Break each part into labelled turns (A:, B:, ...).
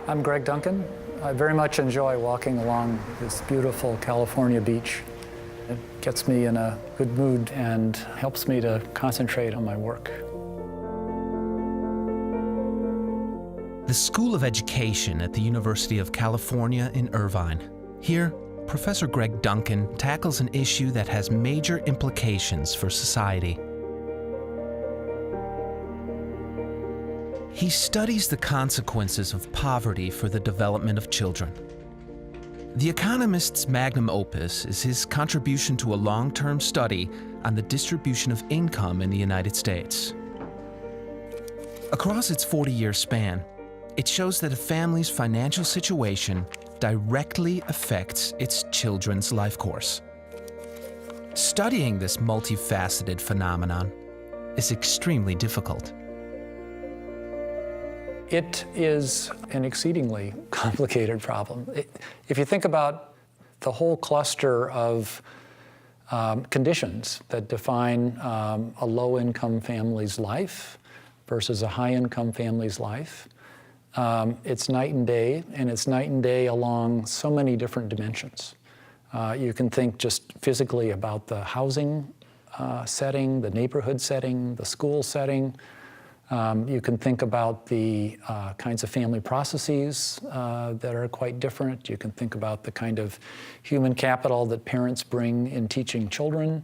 A: I'm Greg Duncan. I very much enjoy walking along this beautiful California beach. It gets me in a good mood and helps me to concentrate on my work.
B: The School of Education at the University of California in Irvine. Here, Professor Greg Duncan tackles an issue that has major implications for society. He studies the consequences of poverty for the development of children. The economist's magnum opus is his contribution to a long-term study on the distribution of income in the United States. Across its 40-year span, it shows that a family's financial situation directly affects its children's life course. Studying this multifaceted phenomenon is extremely difficult.
A: It is an exceedingly complicated problem. If you think about the whole cluster of conditions that define a low-income family's life versus a high-income family's life, it's night and day, and it's night and day along so many different dimensions. You can think just physically about the housing setting, the neighborhood setting, the school setting. You can think about the kinds of family processes that are quite different. You can think about the kind of human capital that parents bring in teaching children.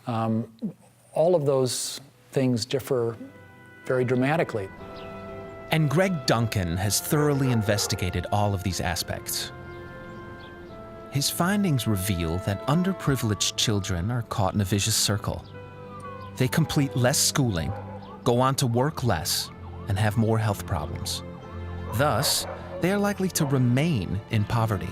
A: All of those things differ very dramatically.
B: And Greg Duncan has thoroughly investigated all of these aspects. His findings reveal that underprivileged children are caught in a vicious circle. They complete less schooling, go on to work less, and have more health problems. Thus, they are likely to remain in poverty.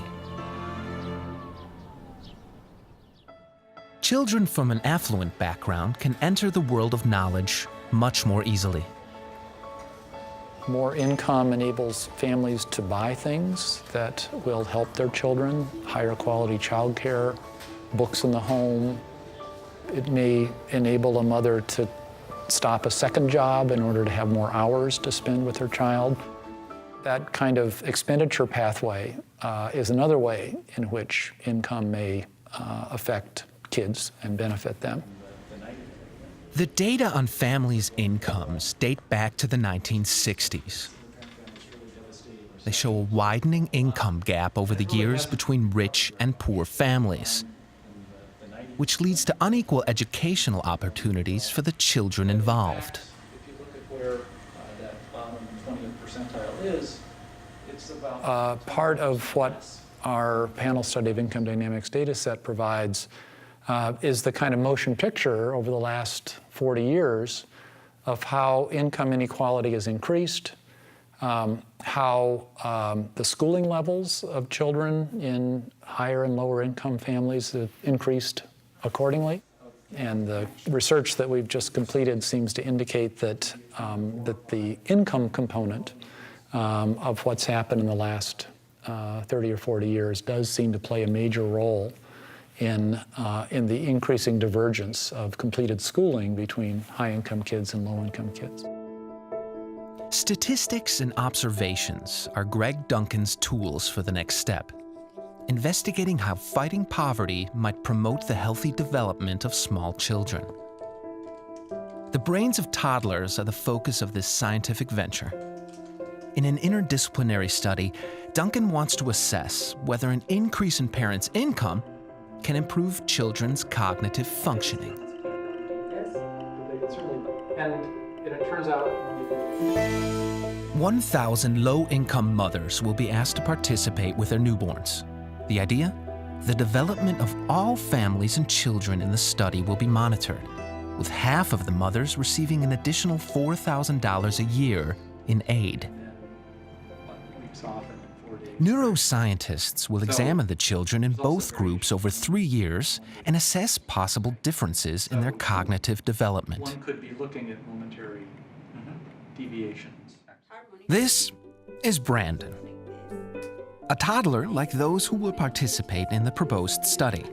B: Children from an affluent background can enter the world of knowledge much more easily.
A: More income enables families to buy things that will help their children, higher quality childcare, books in the home. It may enable a mother to stop a second job in order to have more hours to spend with her child. That kind of expenditure pathway is another way in which income may affect kids and benefit them.
B: The data on families' incomes date back to the 1960s. They show a widening income gap over the years between rich and poor families, which leads to unequal educational opportunities for the children involved.
A: If you look at where that bottom 20th percentile is, it's about part of what our panel study of income dynamics data set provides is the kind of motion picture over the last 40 years of how income inequality has increased, how the schooling levels of children in higher and lower income families have increased accordingly. And the research that we've just completed seems to indicate that, that the income component of what's happened in the last 30 or 40 years does seem to play a major role in the increasing divergence of completed schooling between high-income kids and low-income kids.
B: Statistics and observations are Greg Duncan's tools for the next step, investigating how fighting poverty might promote the healthy development of small children. The brains of toddlers are the focus of this scientific venture. In an interdisciplinary study, Duncan wants to assess whether an increase in parents' income can improve children's cognitive functioning.
A: And it turns out
B: 1,000 low-income mothers will be asked to participate with their newborns. The idea? The development of all families and children in the study will be monitored, with half of the mothers receiving an additional $4,000 a year in aid. Neuroscientists will examine the children in both groups over 3 years and assess possible differences in their cognitive development.
A: one could be looking at momentary deviations.
B: This is Brandon, a toddler like those who will participate in the proposed study.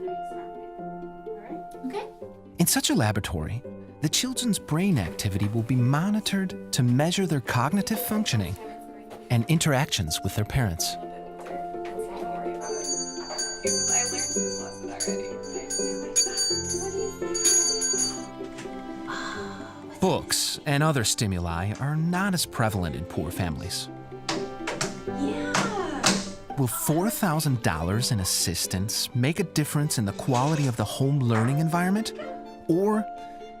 B: In such a laboratory, the children's brain activity will be monitored to measure their cognitive functioning and interactions with their parents. Books and other stimuli are not as prevalent in poor families. Will $4,000 in assistance make a difference in the quality of the home learning environment, or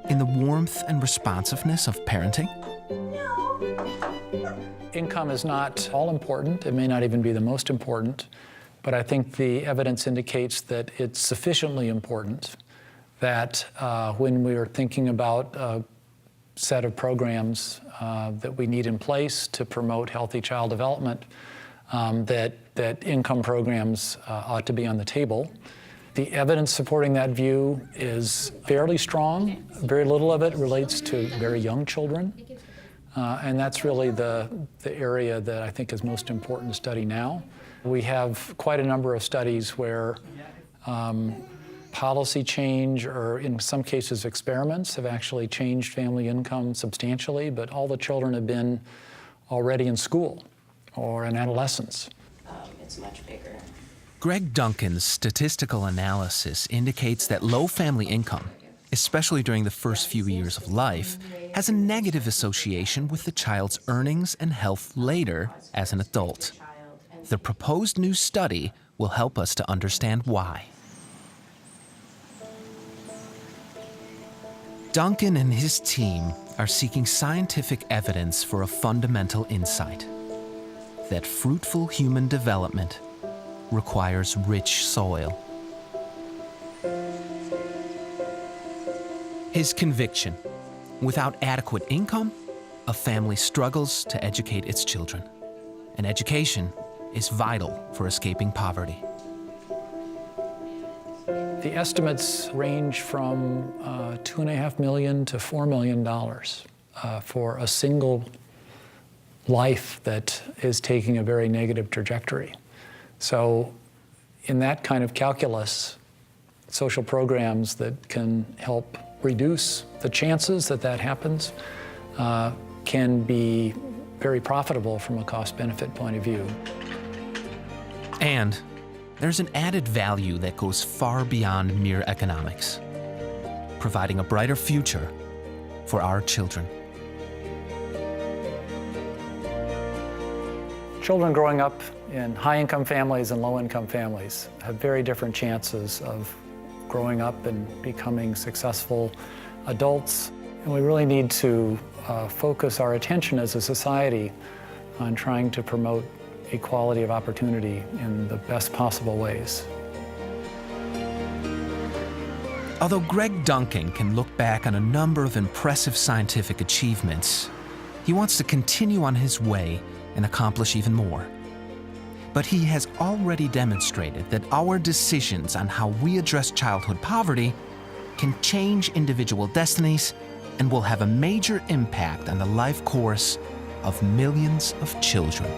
B: in the warmth and responsiveness of parenting?
A: Income is not all important. It may not even be the most important, but I think the evidence indicates that it's sufficiently important that when we are thinking about a set of programs that we need in place to promote healthy child development, that income programs ought to be on the table. The evidence supporting that view is fairly strong. Very little of it relates to very young children. And that's really the area that I think is most important to study now. We have quite a number of studies where policy change, or in some cases experiments, have actually changed family income substantially, but all the children have been already in school or in adolescence.
C: It's much bigger.
B: Greg Duncan's statistical analysis indicates that low family income, especially during the first few years of life, has a negative association with the child's earnings and health later as an adult. The proposed new study will help us to understand why. Duncan and his team are seeking scientific evidence for a fundamental insight: that fruitful human development requires rich soil. His conviction: without adequate income, a family struggles to educate its children. And education is vital for escaping poverty.
A: The estimates range from $2.5 million to $4 million for a single life that is taking a very negative trajectory. So in that kind of calculus, social programs that can help reduce the chances that that happens can be very profitable from a cost-benefit point of view.
B: And there's an added value that goes far beyond mere economics, providing a brighter future for our children.
A: Children growing up in high-income families and low-income families have very different chances of growing up and becoming successful adults. And we really need to focus our attention as a society on trying to promote equality of opportunity in the best possible ways.
B: Although Greg Duncan can look back on a number of impressive scientific achievements, he wants to continue on his way and accomplish even more. But he has already demonstrated that our decisions on how we address childhood poverty can change individual destinies and will have a major impact on the life course of millions of children.